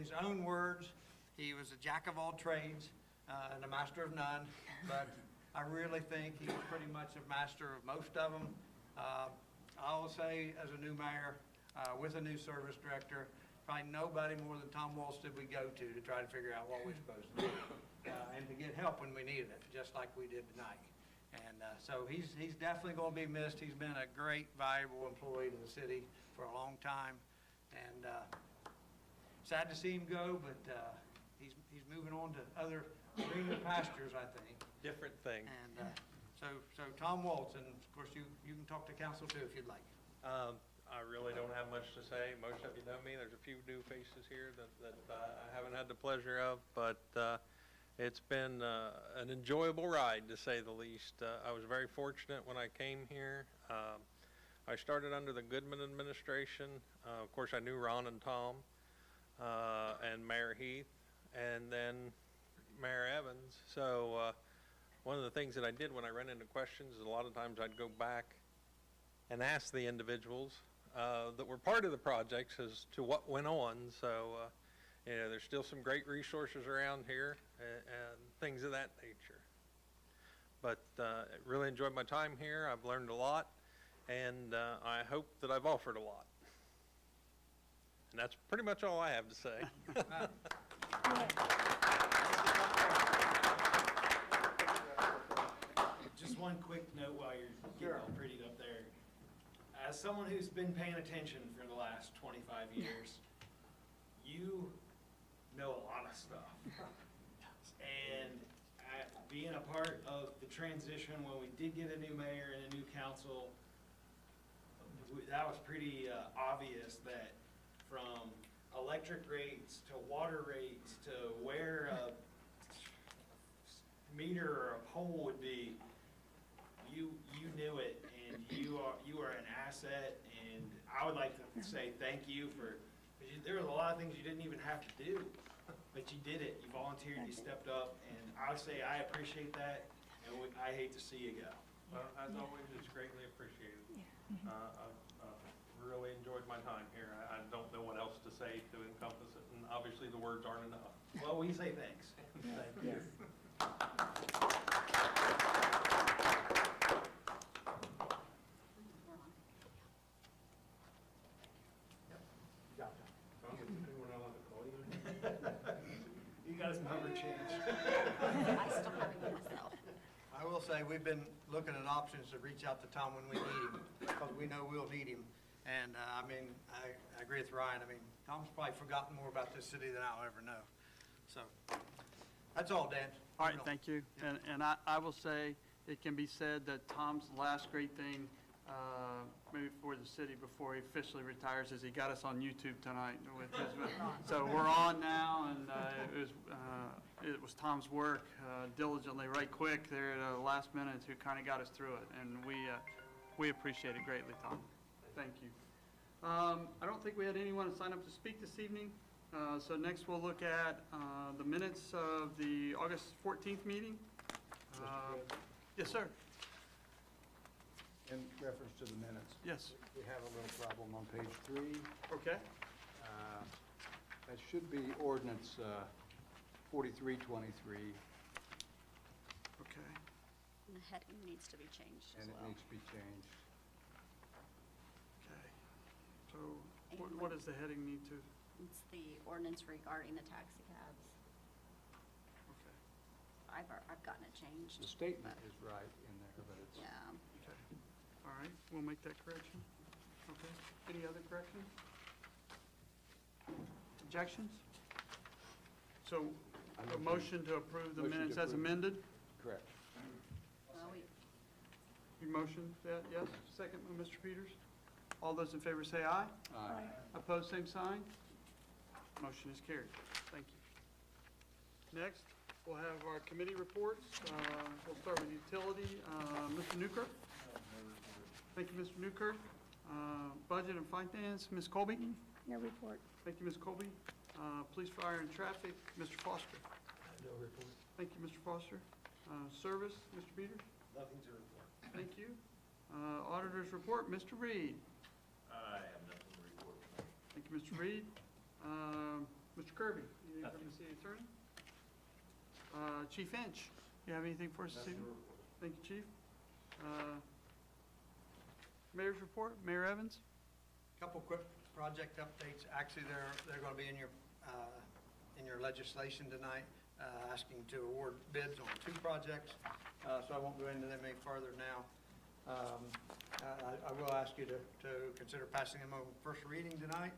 his own words, he was a jack of all trades and a master of none, but I really think he was pretty much a master of most of them. I will say, as a new mayor with a new service director, probably nobody more than Tom Waltz did we go to try to figure out what we're supposed to do and to get help when we needed it, just like we did tonight. And so he's definitely going to be missed. He's been a great, valuable employee to the city for a long time, and sad to see him go, but he's moving on to other greener pastures, I think. Different thing. And so Tom Waltz, and of course you can talk to council too if you'd like. I really don't have much to say. Most of you know me. There's a few new faces here that I haven't had the pleasure of, but it's been an enjoyable ride, to say the least. I was very fortunate when I came here. I started under the Goodman administration. Of course, I knew Ron and Tom and Mayor Heath, and then Mayor Evans. So one of the things that I did when I ran into questions is a lot of times I'd go back and ask the individuals that were part of the projects as to what went on. So you know, there's still some great resources around here and things of that nature. But I really enjoyed my time here. I've learned a lot, and I hope that I've offered a lot. And that's pretty much all I have to say. Just one quick note while you're getting all prettied up there. As someone who's been paying attention for the last 25 years, you know a lot of stuff. And being a part of the transition when we did get a new mayor and a new council, that was pretty obvious that from electric rates to water rates to where a meter or a pole would be, you knew it, and you are an asset. And I would like to say thank you for. There was a lot of things you didn't even have to do, but you did it. You volunteered, you stepped up, and I would say I appreciate that, and I hate to see you go. Well, as always, it's greatly appreciated. I've really enjoyed my time here. I don't know what else to say to encompass it, and obviously the words aren't enough. Well, we say thanks. Thank you. You got his number changed. I still haven't it myself. I will say we've been looking at options to reach out to Tom when we need him, because we know we'll need him. And I mean, I agree with Ryan. I mean, Tom's probably forgotten more about this city than I'll ever know. So that's all, Dan. All right, thank you. And I will say, it can be said that Tom's last great thing, maybe for the city before he officially retires, is he got us on YouTube tonight with his, so we're on now, and it was Tom's work diligently, right quick there at the last minute, who kind of got us through it, and we appreciate it greatly, Tom. Thank you. I don't think we had anyone sign up to speak this evening, so next we'll look at the minutes of the August 14th meeting. Yes, sir. In reference to the minutes. Yes. We have a little problem on page 3. Okay. That should be ordinance 4323, Okay. And the heading needs to be changed as and it well. needs to be changed. Okay. So what does the heading need to? It's the ordinance regarding the taxi cabs. Okay. I've gotten it changed. The statement but- is right in there, but it's... Yeah. Okay. All right, we'll make that correction. Okay. Any other corrections? Objections? So a motion to approve the Motion to minutes as approve. amended? Correct. Well, You motion that, yes? Second by Mr. Peters. All those in favor say aye. Aye. Opposed, same sign. Motion is carried. Thank you. Next, we'll have our committee reports. We'll start with utility. Mr. Newkirk. Thank you, Mr. Newkirk. Budget and finance, Ms. Colby. No report. Thank you, Ms. Colby. Police, fire, and traffic, Mr. Foster. No report. Thank you, Mr. Foster. Service, Mr. Peters. Nothing to report. Thank you. Auditor's report, Mr. Reed. I have nothing to report. Thank you, Mr. Reed. Mr. Mr. Kirby, anything from the city attorney? Chief Inch, you have anything for us this evening? Thank you, Chief. Mayor's report, Mayor Evans? Couple quick project updates. Actually, they're going to be in your legislation tonight, asking to award bids on 2 projects. So I won't go into them any further now. I will ask you to consider passing them over first reading tonight.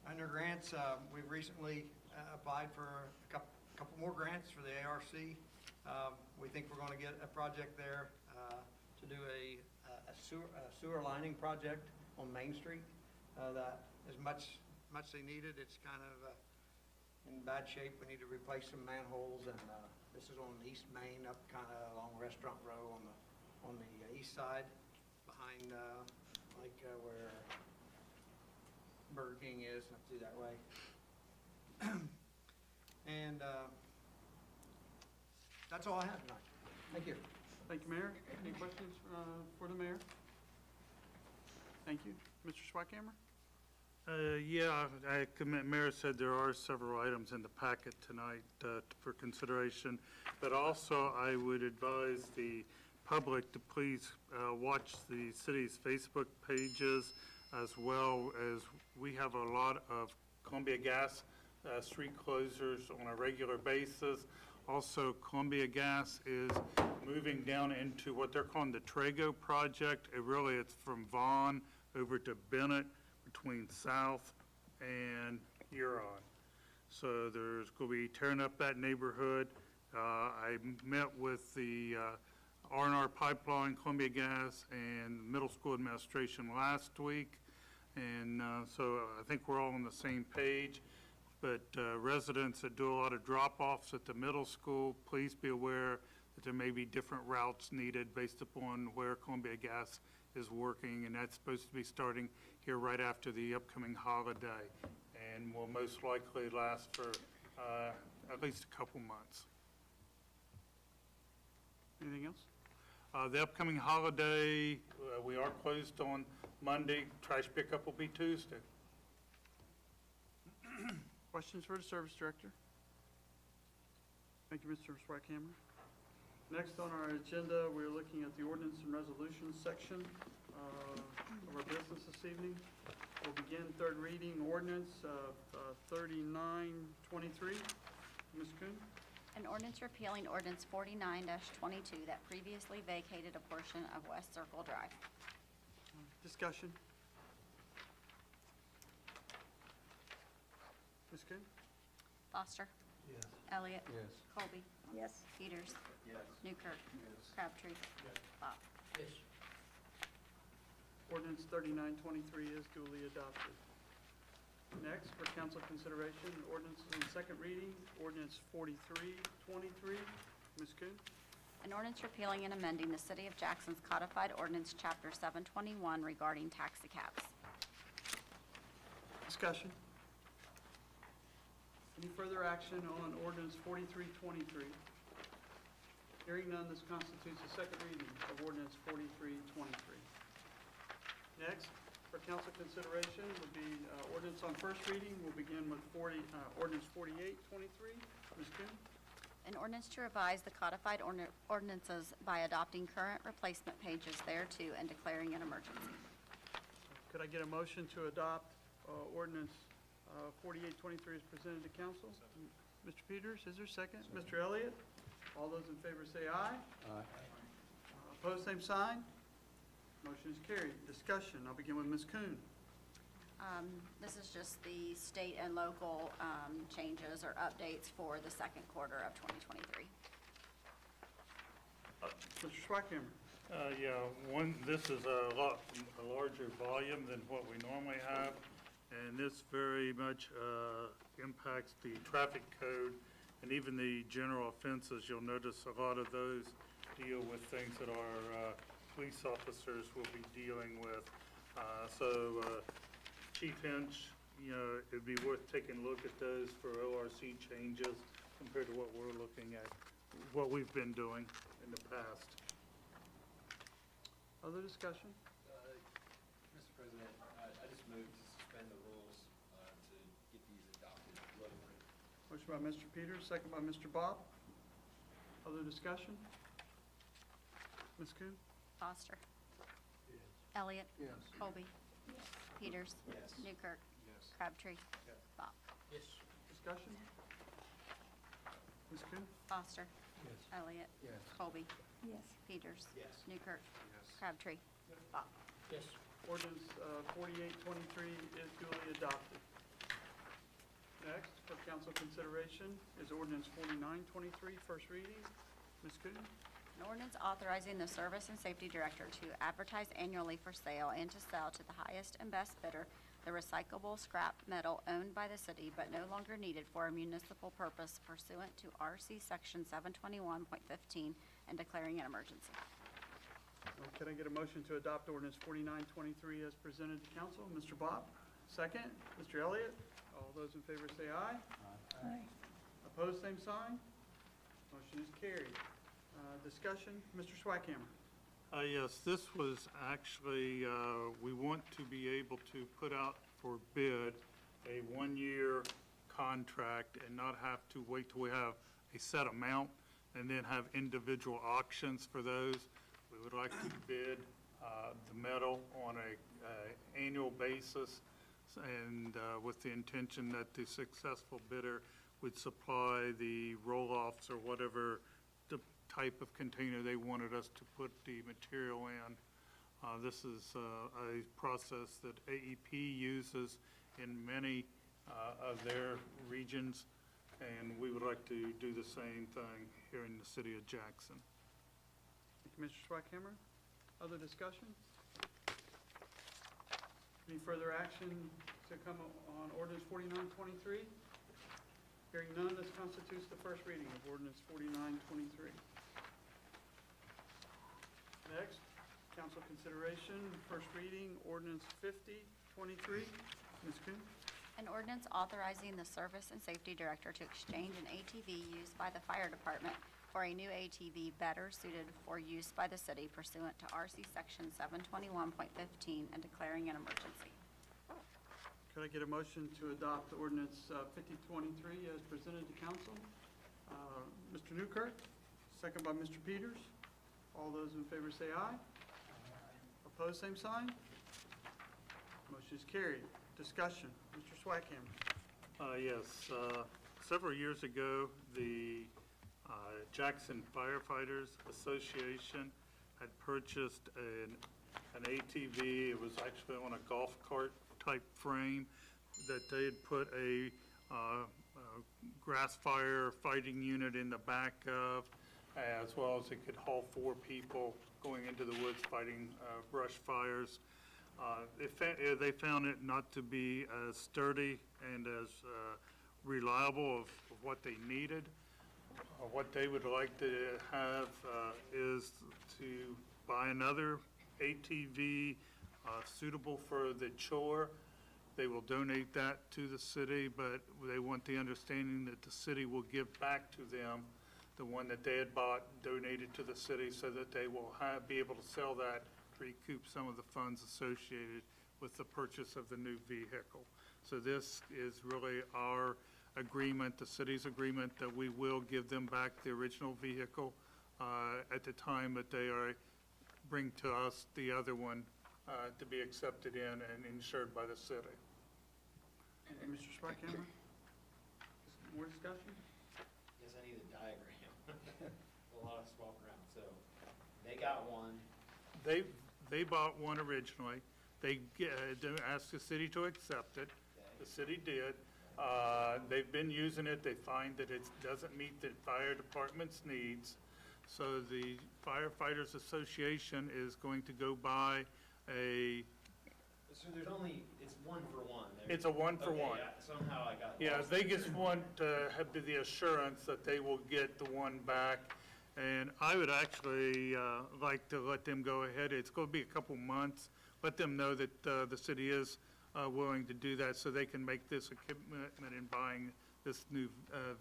Under grants, we've recently applied for a couple more grants for the ARC. We think we're going to get a project there to do a sewer lining project on Main Street that is much they needed. It's kind of in bad shape. We need to replace some manholes, and this is on East Main, up kind of along Restaurant Row on the east side, behind where Burger King is, up through that way. And that's all I have tonight. Thank you. Thank you, Mayor. Any questions for the mayor? Thank you. Mr. Swikammer? Yeah, I commit, Mayor said there are several items in the packet tonight for consideration, but also I would advise the public to please watch the city's Facebook pages, as well as we have a lot of Columbia Gas street closures on a regular basis. Also, Columbia Gas is moving down into what they're calling the Trago project. It's from Vaughn over to Bennett, between South and Huron. So there's going to be tearing up that neighborhood. I met with the R&R Pipeline, Columbia Gas, and middle school administration last week. And so I think we're all on the same page. But residents that do a lot of drop-offs at the middle school, please be aware that there may be different routes needed based upon where Columbia Gas is working, and that's supposed to be starting here right after the upcoming holiday, and will most likely last for at least a couple months. Anything else? The upcoming holiday, we are closed on Monday. Trash pickup will be Tuesday. Questions for the service director? Thank you, Mr. Swikammer. Next on our agenda, we're looking at the ordinance and resolutions section of our business this evening. We'll begin third reading ordinance of 3923. Ms. Kuhn? An ordinance repealing ordinance 49-22 that previously vacated a portion of West Circle Drive. Discussion. Ms. Kuhn? Foster. Yes. Elliott. Yes. Colby. Yes. Peters. Yes. Newkirk. Yes. Crabtree. Bach. Yes. Ordinance 3923 is duly adopted. Next, for council consideration, ordinance in second reading, ordinance 4323. Ms. Kuhn? An ordinance repealing and amending the City of Jackson's codified ordinance, Chapter 721, regarding taxicabs. Discussion. Any further action on ordinance 4323? Hearing none, this constitutes the second reading of ordinance 4323. Next, for council consideration, would be ordinance on first reading. We'll begin with ordinance 4823. Ms. Kuhn? An ordinance to revise the codified ordinances by adopting current replacement pages thereto and declaring an emergency. Could I get a motion to adopt ordinance 4823 as presented to council? Mr. Peters, is there a second? Mr. Elliott? All those in favor say aye. Opposed, same sign. Motion is carried. Discussion. I'll begin with Ms. Kuhn. This is just the state and local changes or updates for the second quarter of 2023. Mr. Swikammer. Yeah, this is a larger volume than what we normally have, and this very much impacts the traffic code and even the general offenses. You'll notice a lot of those deal with things that our police officers will be dealing with. So Chief Hinch, it'd be worth taking a look at those for ORC changes compared to what we're looking at, what we've been doing in the past. Other discussion? Mr. President, I just moved to suspend the rules to get these adopted locally. Motion by Mr. Peters, second by Mr. Bob. Other discussion? Ms. Kuhn? Foster. Elliott. Yes. Colby. Peters. Yes. Newkirk. Yes. Crabtree. Bob. Discussion? Ms. Kuhn? Foster. Elliott. Yes. Colby. Peters. Yes. Newkirk. Yes. Crabtree. Bob. Ordinance 4823 is duly adopted. Next, for council consideration, is ordinance 4923, first reading. Ms. Kuhn? An ordinance authorizing the Service and Safety Director to advertise annually for sale and to sell to the highest and best bidder the recyclable scrap metal owned by the city but no longer needed for a municipal purpose pursuant to RC Section 721.15 and declaring an emergency. Can I get a motion to adopt ordinance 4923 as presented to council? Mr. Bob, second. Mr. Elliott, all those in favor say aye. Aye. Opposed, same sign. Motion is carried. Discussion, Mr. Swackhammer. Yes, this was actually, we want to be able to put out for bid a one-year contract and not have to wait till we have a set amount and then have individual auctions for those. We would like to bid the metal on a annual basis and with the intention that the successful bidder would supply the roll-offs or whatever the type of container they wanted us to put the material in. This is a process that AEP uses in many of their regions, and we would like to do the same thing here in the city of Jackson. Thank you, Mr. Swackhammer. Other discussion? Any further action to come on ordinance 4923? Hearing none, this constitutes the first reading of ordinance 4923. Next, council consideration, first reading, ordinance 5023. Ms. Kuhn? An ordinance authorizing the Service and Safety Director to exchange an ATV used by the fire department for a new ATV better suited for use by the city pursuant to RC Section 721.15 and declaring an emergency. Could I get a motion to adopt ordinance 5023 as presented to council? Mr. Newkirk, second by Mr. Peters. All those in favor say aye. Opposed, same sign. Motion is carried. Discussion, Mr. Swackhammer. Yes, several years ago, the Jackson Firefighters Association had purchased an ATV. It was actually on a golf cart type frame that they had put a grass fire fighting unit in the back of, as well as it could haul 4 people going into the woods fighting brush fires. They found it not to be as sturdy and as reliable of what they needed. What they would like to have is to buy another ATV suitable for the chore. They will donate that to the city, but they want the understanding that the city will give back to them the one that they had bought, donated to the city, so that they will be able to sell that to recoup some of the funds associated with the purchase of the new vehicle. So this is really our agreement, the city's agreement, that we will give them back the original vehicle at the time that they bring to us the other one to be accepted in and insured by the city. Mr. Swackhammer? More discussion? Yes, I need a diagram. A lot of swap around, so they got one. They bought one originally. They asked the city to accept it. The city did. They've been using it. They find that it doesn't meet the fire department's needs. So the Firefighters Association is going to go buy So there's only, it's one for one. it's a one-for-one. Okay, somehow I got Yeah, lost. they just want to have the assurance that they will get the one back. And I would actually like to let them go ahead. It's going to be a couple months. Let them know that the city is willing to do that so they can make this a commitment in buying this new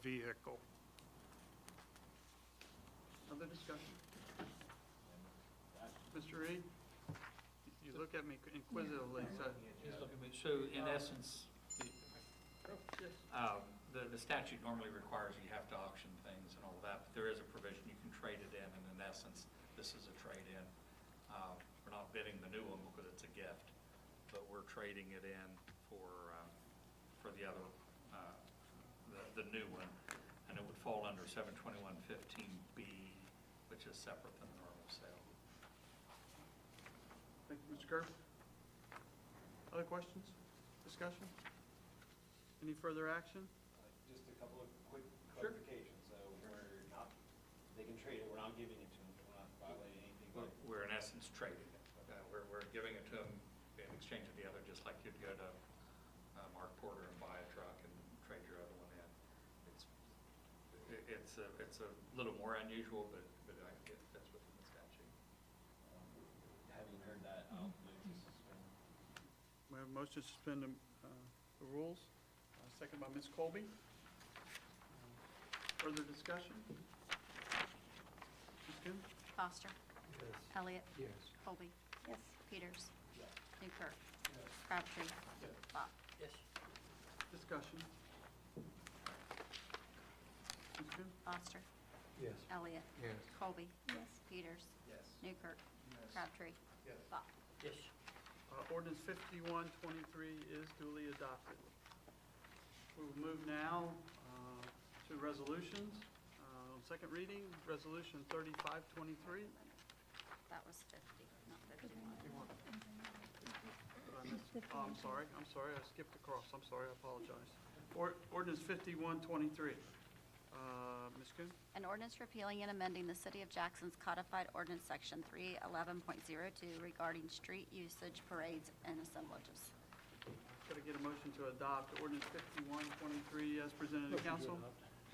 vehicle. Other discussion? Mr. Reed? look at me inquisitively, so. Just look at me. So in essence, Yes. the statute normally requires you have to auction things and all of that, but there is a provision, you can trade it in, and in essence, this is a trade-in. We're not bidding the new one because it's a gift, but we're trading it in for the other, the new one, and it would fall under 72115B, which is separate than the normal sale. Thank you, Mr. Kerr. Other questions, discussion? Any further action? Just a couple of quick Sure. clarifications. So we're not, they can trade it, we're not giving it to them, we're not violating anything. We're in essence trading it. We're giving it to them in exchange of the other, just like you'd go to Mark Porter and buy a truck and trade your other one in. It's a little more unusual, but I get that's within the statute. Having heard that, I'll move to suspend. We have a motion to suspend the rules, second by Ms. Colby. Further discussion? Ms. Coon? Foster. Yes. Elliott. Yes. Colby. Yes. Peters. Yes. Newkirk. Crabtree. Bach. Yes. Discussion? Ms. Coon? Foster. Yes. Elliott. Yes. Colby. Yes. Peters. Yes. Newkirk. Crabtree. Yes. Bach. Yes. Ordinance 5123 is duly adopted. We will move now to resolutions. On second reading, Resolution 3523. That was 50, not 51. Oh, I'm sorry, I skipped across, I'm sorry, I apologize. Ordinance 5123. Ms. Coon? An ordinance repealing and amending the City of Jackson's codified ordinance section 311.02 regarding street usage, parades, and assemblages. Could I get a motion to adopt ordinance 5123 as presented to council?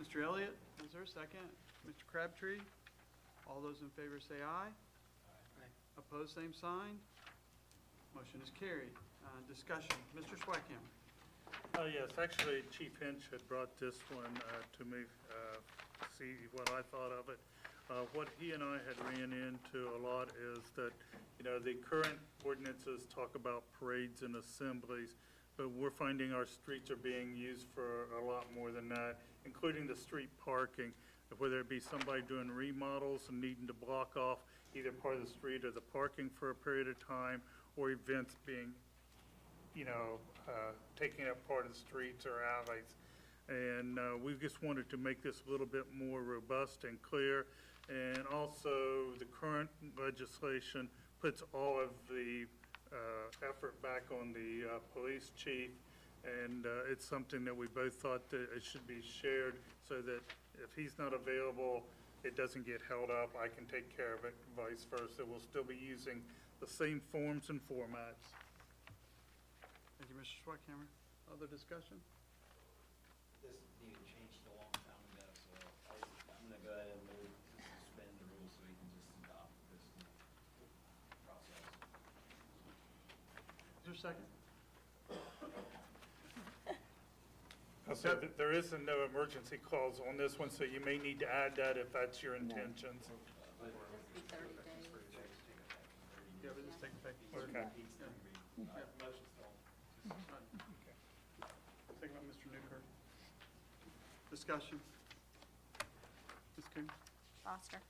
Mr. Elliott, is there a second? Mr. Crabtree? All those in favor say aye. Opposed, same sign. Motion is carried. Discussion, Mr. Swikammer. Yes, actually, Chief Hinch had brought this one to me, see what I thought of it. What he and I had ran into a lot is that, the current ordinances talk about parades and assemblies, but we're finding our streets are being used for a lot more than that, including the street parking, whether it be somebody doing remodels and needing to block off either part of the street or the parking for a period of time, or events being taking up part of the streets or alleys. And we just wanted to make this a little bit more robust and clear. And also, the current legislation puts all of the effort back on the police chief. And it's something that we both thought that it should be shared so that if he's not available, it doesn't get held up. I can take care of it, vice versa. We'll still be using the same forms and formats. Thank you, Mr. Swikammer. Other discussion? This needed changed a long time ago, so I'm gonna go ahead and move to suspend the rules so we can just adopt this new process. Is there a second? So there is no emergency clause on this one, so you may need to add that if that's your intentions. But Be 30 days. Yeah, but just take effect. Okay. motion's still. Second by Mr. Newkirk. Discussion. Ms. Coon? Foster.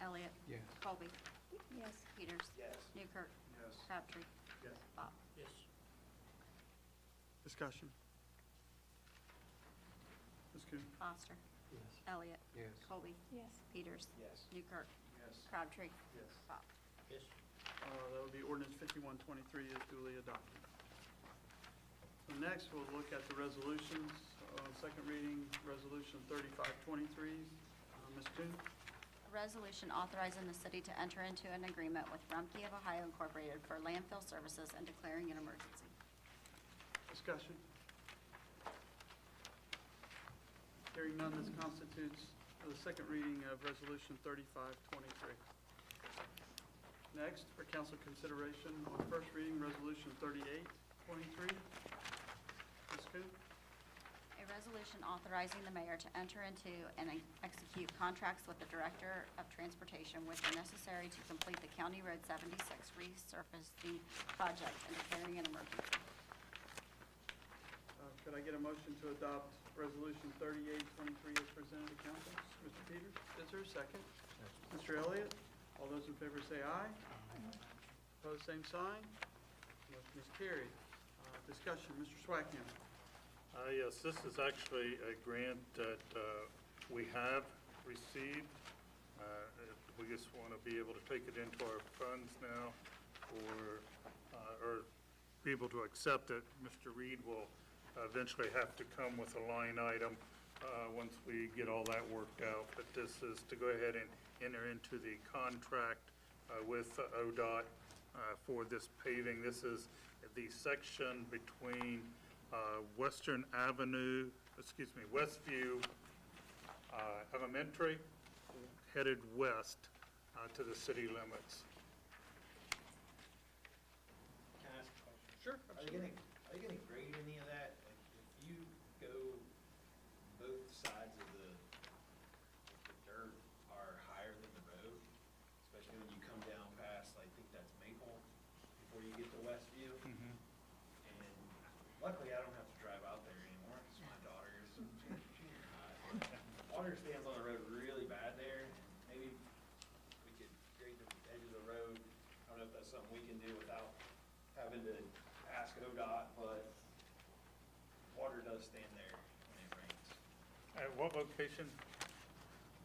Elliott. Yes. Colby. Yes. Peters. Yes. Newkirk. Yes. Crabtree. Yes. Bach. Yes. Discussion. Ms. Coon? Foster. Yes. Elliott. Yes. Colby. Yes. Peters. Yes. Newkirk. Yes. Crabtree. Yes. Bach. Yes. That would be ordinance 5123 is duly adopted. So next, we'll look at the resolutions. Second reading, Resolution 3523. Ms. Coon? A resolution authorizing the city to enter into an agreement with Rumpke of Ohio Incorporated for landfill services and declaring an emergency. Discussion. Hearing none, this constitutes the second reading of Resolution 3523. Next, for council consideration on first reading, Resolution 3823. Ms. Coon? A resolution authorizing the mayor to enter into and execute contracts with the Director of Transportation with the necessary to complete the County Road 76 resurfacing project and declaring an emergency. Could I get a motion to adopt Resolution 3823 as presented to council? Mr. Peters, is there a second? Mr. Elliott, all those in favor say aye. Opposed, same sign. Motion is carried. Discussion, Mr. Swackman. Yes, this is actually a grant that we have received. We just want to be able to take it into our funds now or be able to accept it. Mr. Reed will eventually have to come with a line item once we get all that worked out. But this is to go ahead and enter into the contract with ODOT for this paving. This is the section between Westview Elementary, headed west to the city limits. Can I ask a question? Sure. Are you gonna grade any of that? Like, if you go both sides of the dirt are higher than the road, especially when you come down past, I think that's Maple, before you get to Westview. And luckily, I don't have to drive out there anymore, because my daughter is junior high. Water stands on the road really bad there. Maybe we could grade the edge of the road. I don't know if that's something we can do without having to ask ODOT, but water does stand there when it rains. At what location?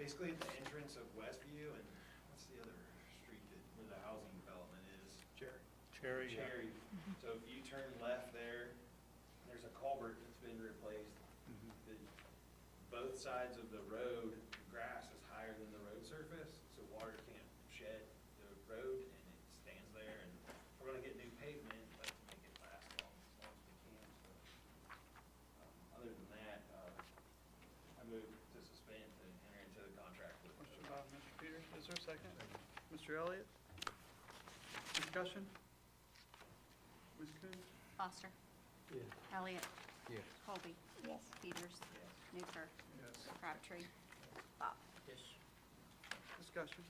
Basically at the entrance of Westview, and what's the other street where the housing development is? Cherry. yeah. Cherry. So if you turn left there, there's a culvert that's been replaced. Both sides of the road, the grass is higher than the road surface, so water can't shed the road, and it stands there. And we're gonna get new pavement, but to make it last as long as we can. So, other than that, I move to suspend and enter into the contract with. Question by Mr. Peters, is there a second? Mr. Elliott? Discussion? Ms. Coon? Foster. Yes. Elliott. Yes. Colby. Yes. Peters. Yes. Newkirk. Yes. Crabtree. Bop. Discussion?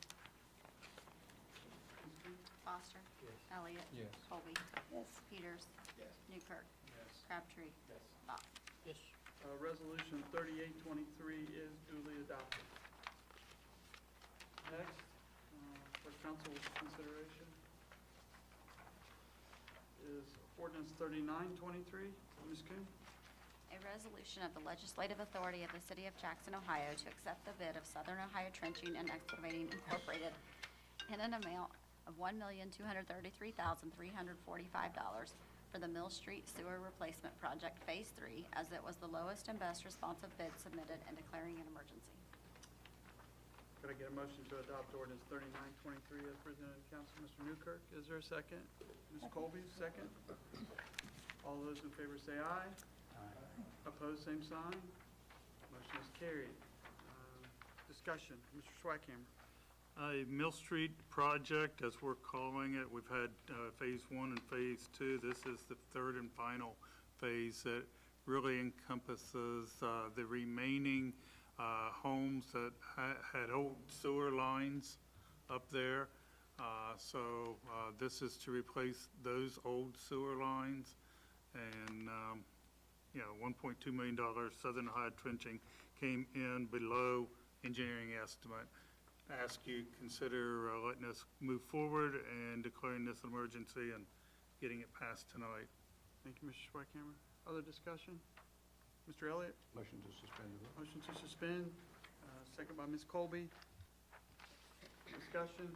Ms. Coon? Foster. Yes. Elliott. Yes. Colby. Yes. Peters. Yes. Newkirk. Yes. Crabtree. Yes. Bop. Resolution 3823 is duly adopted. Next, for council consideration, is ordinance 3923. Ms. Coon? A resolution of the legislative authority of the city of Jackson, Ohio to accept the bid of Southern Ohio Trenching and Excavating Incorporated in an amount of $1,233,345 for the Mill Street Sewer Replacement Project Phase 3, as it was the lowest and best responsive bid submitted, and declaring an emergency. Could I get a motion to adopt ordinance 3923 as presented to council? Mr. Newkirk, is there a second? Ms. Colby, second. All those in favor say aye. Opposed, same sign. Motion is carried. Discussion, Mr. Swackhammer. A Mill Street project, as we're calling it. We've had Phase 1 and Phase 2. This is the third and final phase that really encompasses the remaining homes that had old sewer lines up there. So this is to replace those old sewer lines. And, $1.2 million Southern Ohio Trenching came in below engineering estimate. Ask you consider letting us move forward and declaring this emergency and getting it passed tonight. Thank you, Mr. Swackhammer. Other discussion? Mr. Elliott? Motion to suspend the rules. Motion to suspend, second by Ms. Colby. Discussion?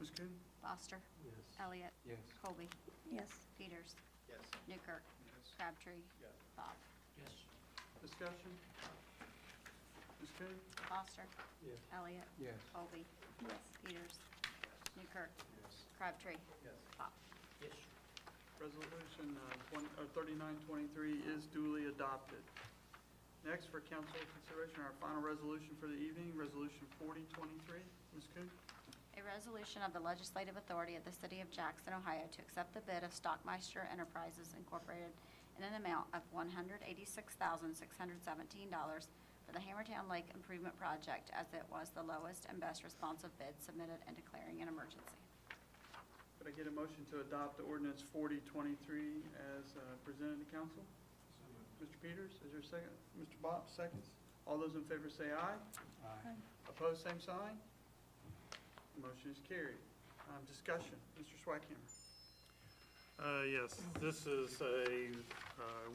Ms. Coon? Foster. Yes. Elliott. Yes. Colby. Yes. Peters. Yes. Newkirk. Yes. Crabtree. Yes. Bop. Discussion? Ms. Coon? Foster. Yes. Elliott. Yes. Colby. Yes. Peters. Newkirk. Yes. Crabtree. Yes. Bop. Resolution 3923 is duly adopted. Next, for council consideration, our final resolution for the evening, Resolution 4023. Ms. Coon? A resolution of the legislative authority of the city of Jackson, Ohio to accept the bid of Stockmeister Enterprises Incorporated in an amount of $186,617 for the Hammertown Lake Improvement Project, as it was the lowest and best responsive bid submitted, and declaring an emergency. Could I get a motion to adopt ordinance 4023 as presented to council? Mr. Peters, is there a second? Mr. Bob, seconds. All those in favor say aye. Aye. Opposed, same sign. Motion is carried. Discussion, Mr. Swikammer. Yes, this is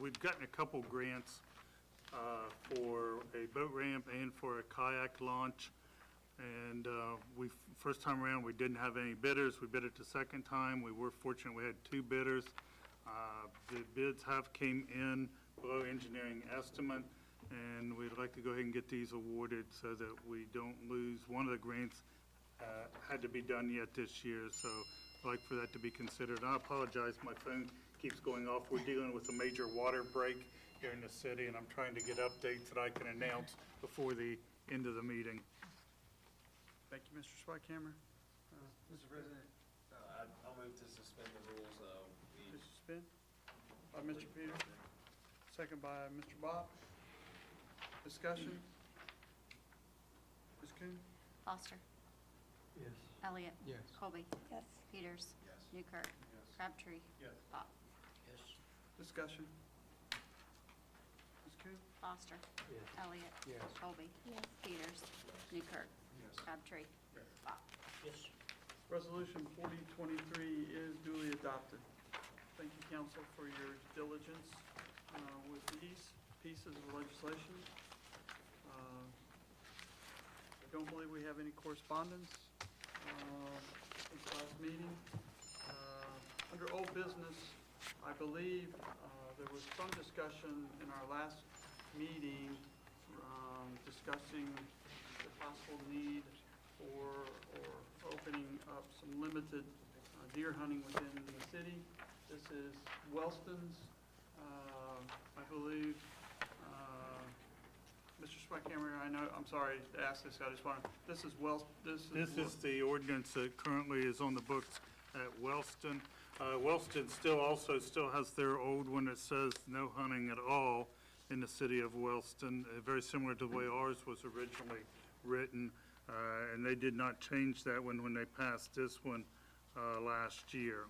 we've gotten a couple grants for a boat ramp and for a kayak launch. And first time around, we didn't have any bidders. We bid it the second time. We were fortunate, we had 2 bidders. The bids have came in below engineering estimate, and we'd like to go ahead and get these awarded so that we don't lose. One of the grants had to be done yet this year, so I'd like for that to be considered. I apologize, my phone keeps going off. We're dealing with a major water break here in the city, and I'm trying to get updates that I can announce before the end of the meeting. Thank you, Mr. Swikammer. Mr. President, I'll move to suspend the rules. To suspend by Mr. Peters, second by Mr. Bob. Discussion? Ms. Coon? Foster. Yes. Elliott. Yes. Colby. Yes. Peters. Yes. Newkirk. Crabtree. Yes. Bach. Yes. Discussion? Ms. Coon? Foster. Yes. Elliott. Yes. Colby. Peters. Newkirk. Crabtree. Bach. Yes. Resolution 4023 is duly adopted. Thank you, council, for your diligence with these pieces of legislation. I don't believe we have any correspondence since last meeting. Under old business, I believe there was some discussion in our last meeting discussing the possible need for opening up some limited deer hunting within the city. This is Wellston's, I believe. Mr. Swikammer, I know, I'm sorry to ask this, I just want to, this is This is the ordinance that currently is on the books at Wellston. Wellston also has their old one that says no hunting at all in the city of Wellston, very similar to the way ours was originally written. And they did not change that one when they passed this one last year.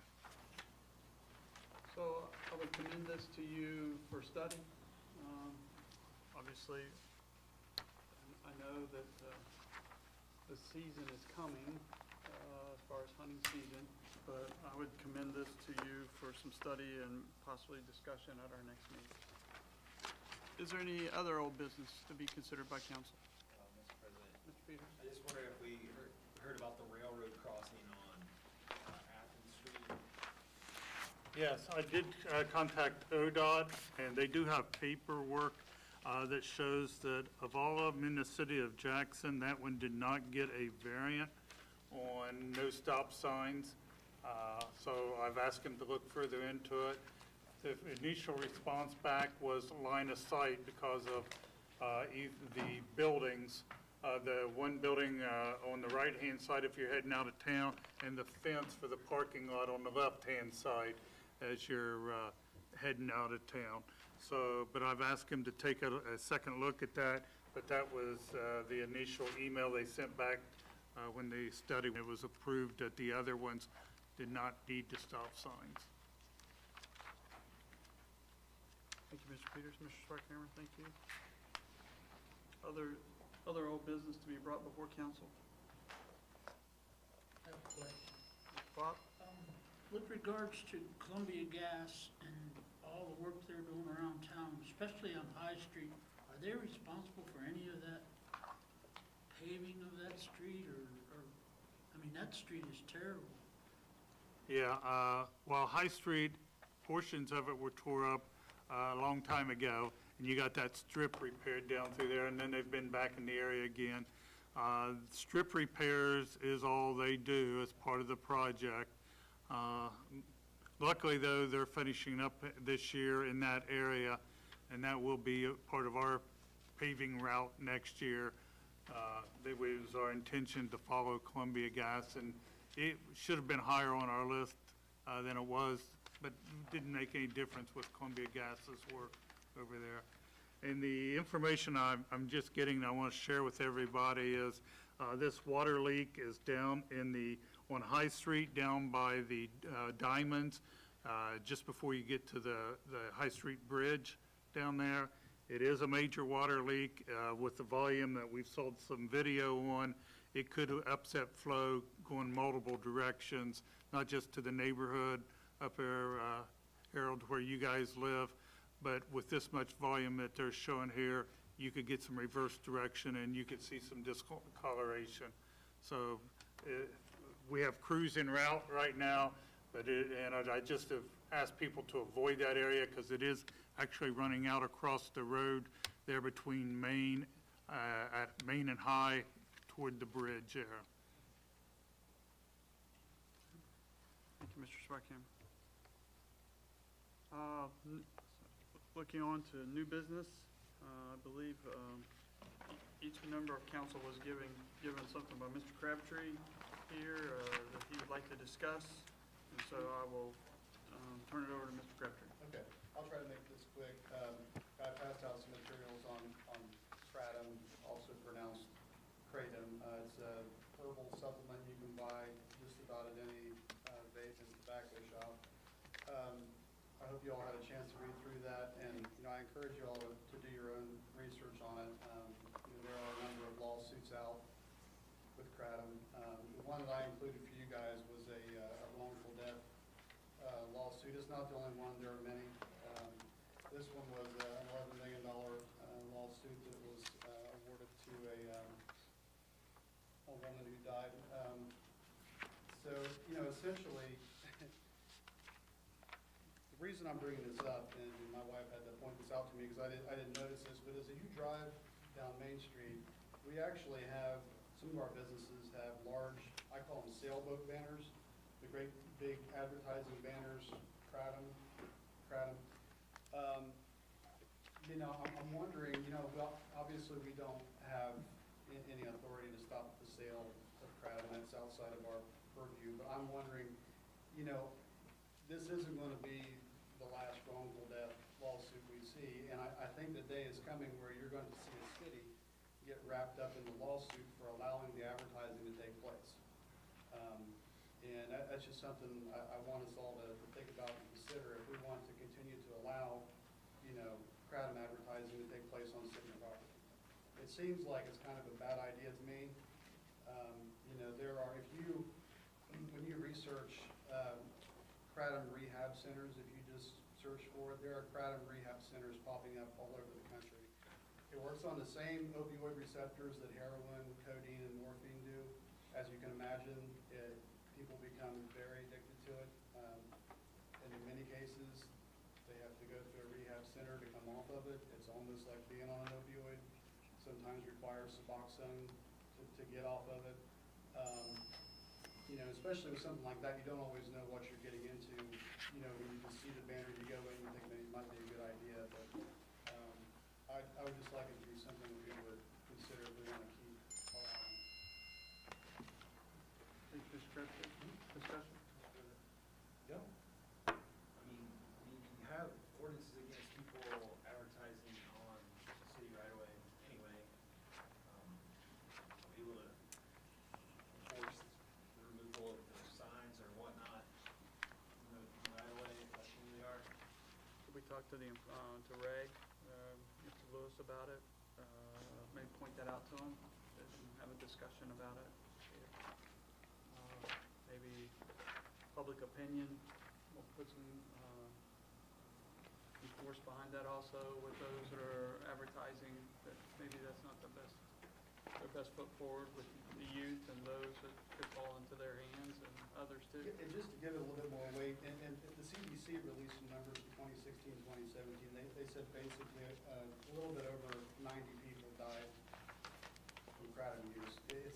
So I would commend this to you for study. Obviously, I know that the season is coming as far as hunting season, but I would commend this to you for some study and possibly discussion at our next meeting. Is there any other old business to be considered by council? Mr. President, Mr. Peters? I just wonder if we heard about the railroad crossing on Athens Street. Yes, I did contact ODOT, and they do have paperwork that shows that of all of them in the city of Jackson, that one did not get a variant on no stop signs. So I've asked him to look further into it. The initial response back was line of sight because of the buildings. The one building on the right-hand side if you're heading out of town, and the fence for the parking lot on the left-hand side as you're heading out of town. So, but I've asked him to take a second look at that, but that was the initial email they sent back when the study was approved, that the other ones did not need the stop signs. Thank you, Mr. Peters. Mr. Swikammer, thank you. Other old business to be brought before council? I have a question. Bob? With regards to Columbia Gas and all the work they're doing around town, especially on High Street, are they responsible for any of that paving of that street or, I mean, that street is terrible. Yeah, well, High Street, portions of it were tore up a long time ago, and you got that strip repaired down through there, and then they've been back in the area again. Strip repairs is all they do as part of the project. Luckily, though, they're finishing up this year in that area, and that will be a part of our paving route next year. It was our intention to follow Columbia Gas, and it should have been higher on our list than it was. but didn't make any difference with Columbia Gas's work over there. And the information I'm just getting, and I want to share with everybody is, this water leak is down on High Street, down by the Diamonds, just before you get to the High Street Bridge down there. It is a major water leak. With the volume that we've sold some video on, it could upset flow going multiple directions, not just to the neighborhood up there, Harold, where you guys live, but with this much volume that they're showing here, you could get some reverse direction and you could see some discoloration. So we have crews en route right now, but I just have asked people to avoid that area because it is actually running out across the road there between Main, at Main and High toward the bridge there. Thank you, Mr. Swikamp. Looking on to new business, I believe each member of council was given something by Mr. Crabtree here that he would like to discuss, and so I will turn it over to Mr. Crabtree. Okay, I'll try to make this quick. I passed out some materials on kratom, also pronounced kratom. It's a herbal supplement you can buy just about at any vape and tobacco shop. I hope you all had a chance to read through that, and I encourage you all to do your own research on it. There are a number of lawsuits out with kratom. The one that I included for you guys was a wrongful death lawsuit. It's not the only one. There are many. This one was an $11 million lawsuit that was awarded to a woman who died. So, essentially, the reason I'm bringing this up, and my wife had to point this out to me because I didn't notice this, but as you drive down Main Street, we actually have, some of our businesses have large, I call them sailboat banners, the great big advertising banners, kratom. I'm wondering, well, obviously we don't have any authority to stop the sale of kratom. That's outside of our purview, but I'm wondering, this isn't going to be the last wrongful death lawsuit we see, and I think the day is coming where you're going to see a city get wrapped up in the lawsuit for allowing the advertising to take place. And that's just something I want us all to think about and consider if we want to continue to allow, kratom advertising to take place on city property. It seems like it's kind of a bad idea to me. There are, when you research kratom rehab centers, if you just search for it, there are kratom rehab centers popping up all over the country. It works on the same opioid receptors that heroin, codeine, and morphine do. As you can imagine, people become very addicted to it. And in many cases, they have to go to a rehab center to come off of it. It's almost like being on an opioid. Sometimes requires Suboxone to get off of it. Especially with something like that, you don't always know what you're getting into. When you just see the banner, you go in and think maybe it might be a good idea. But I would just like it to be something that we would consider if we want to keep allowing. Thank you, Mr. Crabtree. Discussion? Yeah. You have ordinances against people advertising on city right away anyway. Are we able to enforce the removal of the signs or whatnot, right away, if that's who they are? We talked to to Ray, Mr. Lewis about it, maybe point that out to him, and have a discussion about it. Maybe public opinion, we'll put some force behind that also with those that are advertising, that maybe that's not their best foot forward with the youth and those that could fall into their hands and others too. And just to give it a little bit more weight, and the CDC released some numbers for 2016, 2017. They said basically a little bit over 90 people died from kratom use. It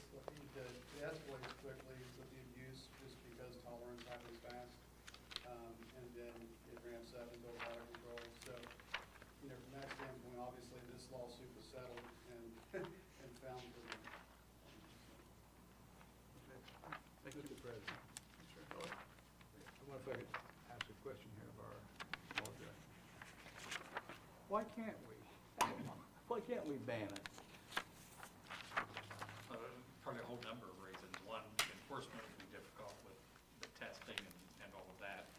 escalates quickly with the abuse just because tolerance happens fast, and then it ramps up and goes out of control. So, from that standpoint, obviously this lawsuit was settled and and found for them. Thank you. Mr. President, Sure. Go ahead. I wonder if I could ask a question Why can't we? Why can't we ban it? Probably a whole number of reasons. One, enforcement can be difficult with the testing and all of that.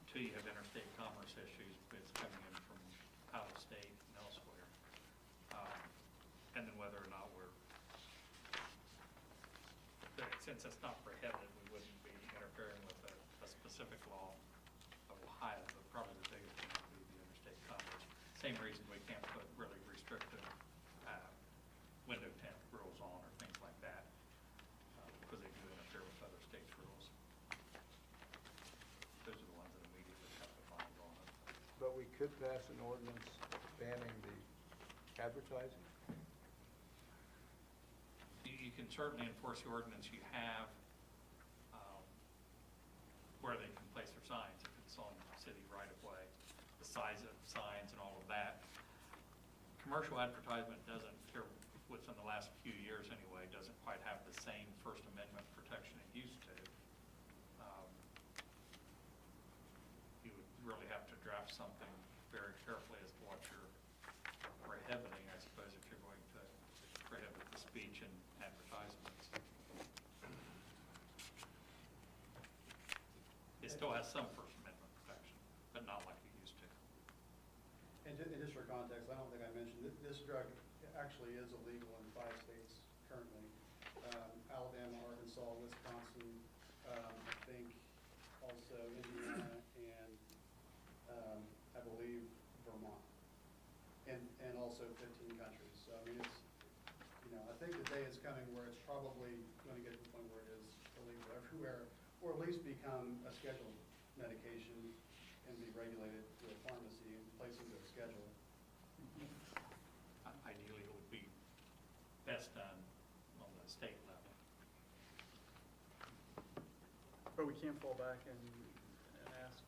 Two, you have interstate commerce issues, but it's coming in from out of state and elsewhere. And then whether or not since it's not prohibited, we wouldn't be interfering with a specific law of Ohio, but probably the biggest one would be the interstate commerce. Same reason we can't put really restrictive window tint rules on or things like that, because they do interfere with other states' rules. Those are the ones that immediately have the fines on it. But we could pass an ordinance banning the advertising? You can certainly enforce the ordinance you have where they can place their signs, if it's on city right-of-way, the size of signs and all of that. Commercial advertisement doesn't, here within the last few years anyway, doesn't quite have the same First Amendment protection it used to. You would really have to draft something very carefully as to what you're prohibiting, I suppose, if you're going to prohibit the speech and advertisements. It still has some First Amendment protection, but not like it used to. And just for context, I don't think I mentioned, this drug actually is illegal in 5 states currently. Alabama, Arkansas, Wisconsin, I think also Indiana, and I believe Vermont. And also 15 countries. So I mean, it's, I think the day is coming where it's probably going to get to the point where it is illegal everywhere, or at least become a scheduled medication and be regulated through a pharmacy and placed into a schedule. Ideally, it would be best done on the state level. But we can't fall back and ask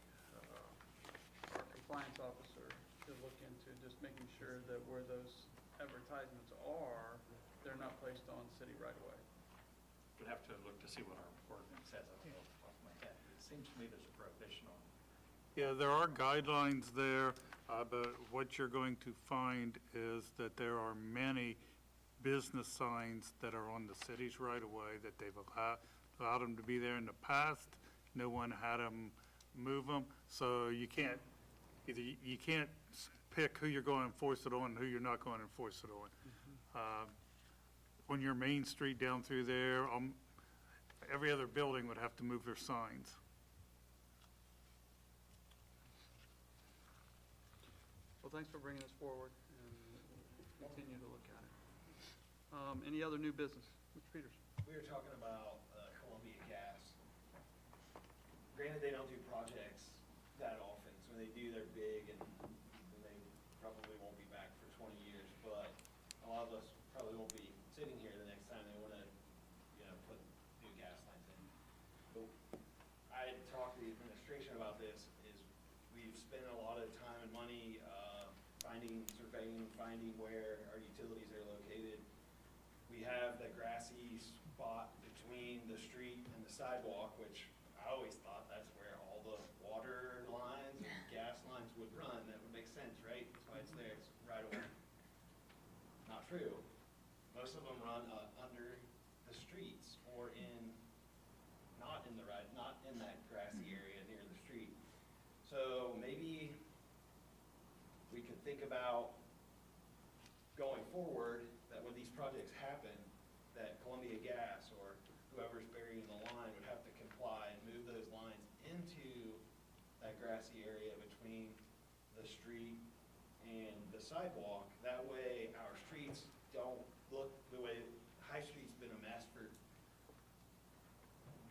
our compliance officer to look into just making sure that where those advertisements are, they're not placed on city right-of-way. We'd have to look to see what our ordinance says. I don't know off the top of my head. It seems to me there's a prohibition on it. Yeah, there are guidelines there, but what you're going to find is that there are many business signs that are on the city's right-of-way that they've allowed them to be there in the past. No one had them move them, so you can't, you can't pick who you're going to enforce it on and who you're not going to enforce it on. On your main street down through there, every other building would have to move their signs. Well, thanks for bringing this forward, and we'll continue to look at it. Any other new business? Mr. Peters? We were talking about Columbia Gas. Granted, they don't do projects that often, so when they do, they're big, and they probably won't be back for 20 years, but a lot of us probably won't be sitting here the next time they want to, put new gas lines in. But I had talked to the administration about this, is we've spent a lot of time and money finding where our utilities are located. We have the grassy spot between the street and the sidewalk, which I always thought that's where all the water lines and gas lines would run. That would make sense, right? That's why it's there. It's right away. Not true. Most of them run under the streets or not in that grassy area near the street. So maybe we could think about going forward that when these projects happen, that Columbia Gas or whoever's burying the line would have to comply and move those lines into that grassy area between the street and the sidewalk. That way our streets don't look the way High Street's been a mess for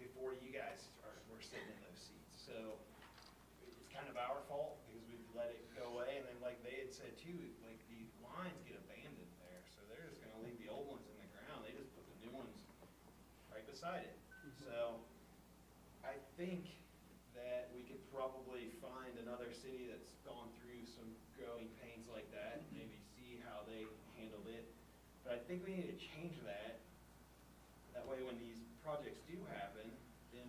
before you guys were sitting in those seats. So it's kind of our fault because we've let it go away, and then like they had said too, like the lines get abandoned there, so they're just gonna leave the old ones in the ground. They just put the new ones right beside it. So I think that we could probably find another city that's gone through some growing pains like that, and maybe see how they handled it. But I think we need to change that. That way when these projects do happen, then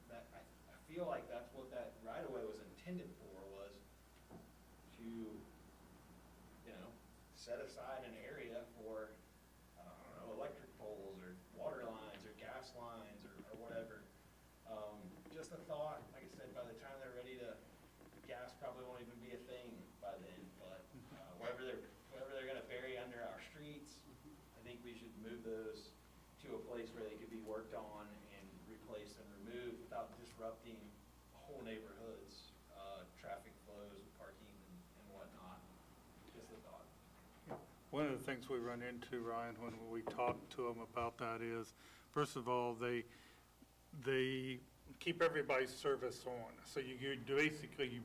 I feel like that's what that right-of-way was intended for, was to set aside an area for, I don't know, electric poles or water lines or gas lines or whatever. Just a thought, like I said, by the time they're ready to, gas probably won't even be a thing by then, but whatever they're gonna bury under our streets, I think we should move those to a place where they could be worked on and replaced and removed without disrupting whole neighborhoods, traffic flows, parking and whatnot. Just a thought. One of the things we run into, Ryan, when we talk to them about that is, first of all, they keep everybody's service on. So you're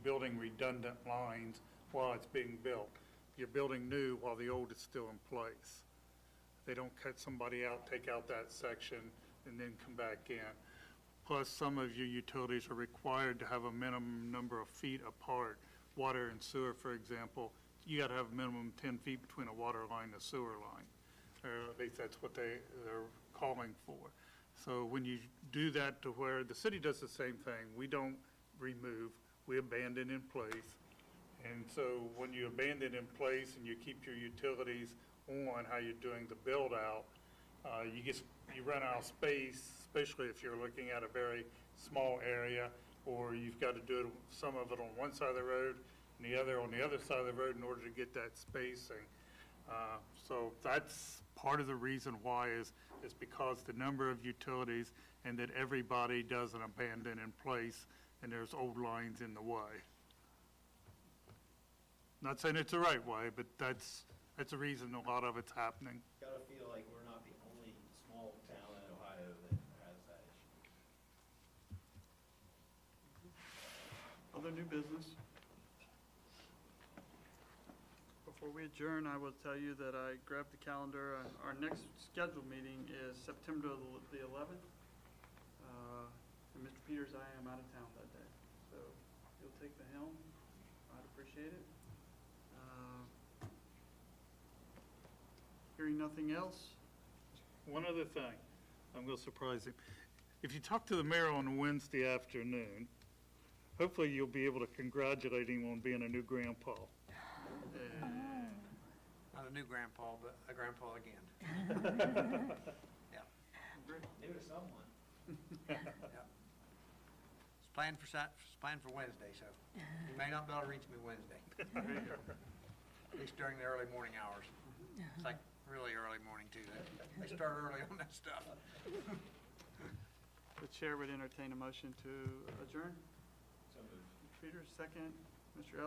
building redundant lines while it's being built. You're building new while the old is still in place. They don't cut somebody out, take out that section, and then come back in. Plus, some of your utilities are required to have a minimum number of feet apart. Water and sewer, for example, you gotta have a minimum 10 feet between a water line and a sewer line. Or at least that's what they're calling for. So when you do that to where, the city does the same thing, we don't remove, we abandon in place. And so when you abandon in place and you keep your utilities on how you're doing the build out, you run out of space, especially if you're looking at a very small area, or you've got to do some of it on one side of the road and the other on the other side of the road in order to get that spacing. So that's part of the reason why is because the number of utilities and that everybody doesn't abandon in place and there's old lines in the way. Not saying it's the right way, but that's the reason a lot of it's happening. Gotta feel like we're not the only small town in Ohio that has that issue. Other new business? Before we adjourn, I will tell you that I grabbed the calendar, and our next scheduled meeting is September the 11th. And Mr. Peters, I am out of town that day, so if you'll take the helm, I'd appreciate it. Hearing nothing else? One other thing, I'm going to surprise him. If you talk to the mayor on Wednesday afternoon, hopefully you'll be able to congratulate him on being a new grandpa. Not a new grandpa, but a grandpa again. Yeah. New to someone. Yeah. It's planned for Wednesday, so you may not be able to reach me Wednesday. At least during the early morning hours. It's like really early morning too. They start early on that stuff. The chair would entertain a motion to adjourn. So moved. Peters, second. Mr.